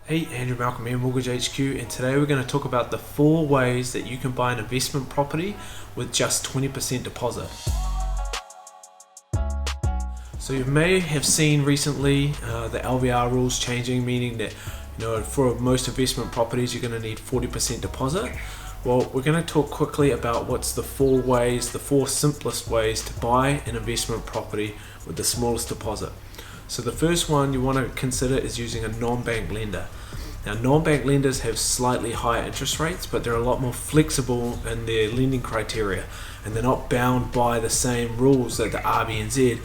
Hey, Andrew Malcolm here, Mortgage HQ, and today we're going to talk about the 4 ways that you can buy an investment property with just 20% deposit. So you may have seen recently the LVR rules changing, meaning that for most investment properties you're going to need 40% deposit. Well, we're going to talk quickly about what's the 4 ways, the 4 simplest ways to buy an investment property with the smallest deposit. So the first one you want to consider is using a non-bank lender. Now, non-bank lenders have slightly higher interest rates, but they're a lot more flexible in their lending criteria, and they're not bound by the same rules that the RBNZ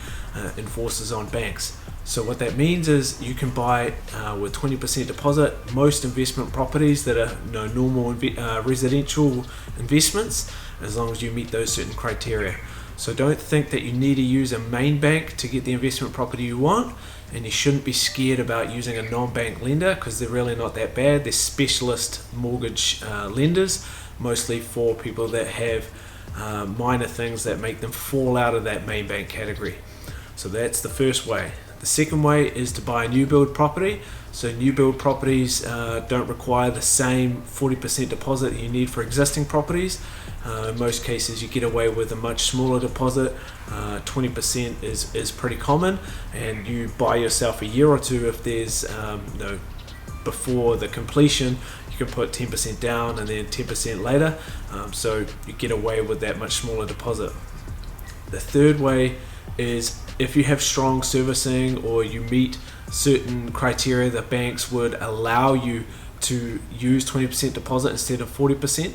enforces on banks. So what that means is you can buy with 20% deposit most investment properties that are normal residential investments, as long as you meet those certain criteria. So don't think that you need to use a main bank to get the investment property you want, and you shouldn't be scared about using a non-bank lender because they're really not that bad. They're specialist mortgage lenders, mostly for people that have minor things that make them fall out of that main bank category. So that's the first way. The second way is to buy a new build property. So new build properties don't require the same 40% deposit that you need for existing properties. In most cases you get away with a much smaller deposit. 20% is pretty common, and you buy yourself a year or two if there's before the completion. You can put 10% down and then 10% later, so you get away with that much smaller deposit. The third way is if you have strong servicing or you meet certain criteria, the banks would allow you to use 20% deposit instead of 40%.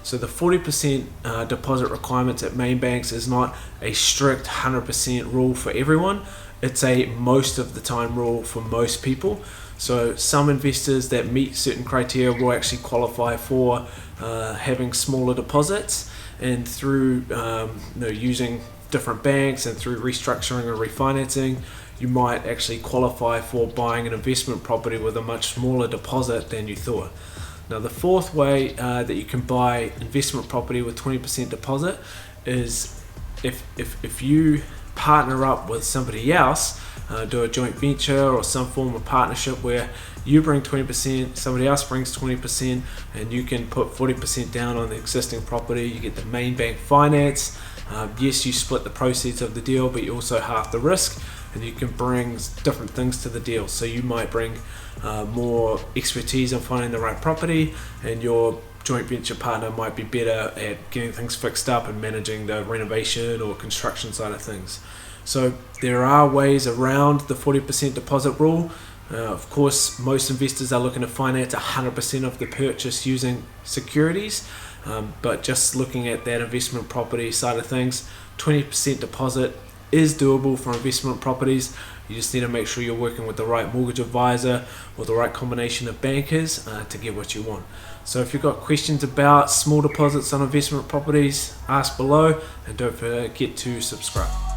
So the 40% deposit requirements at main banks is not a strict 100% rule for everyone. It's a most of the time rule for most people. So some investors that meet certain criteria will actually qualify for having smaller deposits, and through using different banks and through restructuring or refinancing, you might actually qualify for buying an investment property with a much smaller deposit than you thought. Now, the fourth way that you can buy investment property with 20% deposit is if you partner up with somebody else, do a joint venture or some form of partnership where you bring 20%, somebody else brings 20%, and you can put 40% down on the existing property. You get the main bank finance. Yes, you split the proceeds of the deal, but you also half the risk, and you can bring different things to the deal. So you might bring more expertise on finding the right property, and your joint venture partner might be better at getting things fixed up and managing the renovation or construction side of things. So there are ways around the 40% deposit rule. Of course, most investors are looking to finance 100% of the purchase using securities, but just looking at that investment property side of things, 20% deposit is doable for investment properties. You just need to make sure you're working with the right mortgage advisor or the right combination of bankers to get what you want. So if you've got questions about small deposits on investment properties, ask below, and don't forget to subscribe.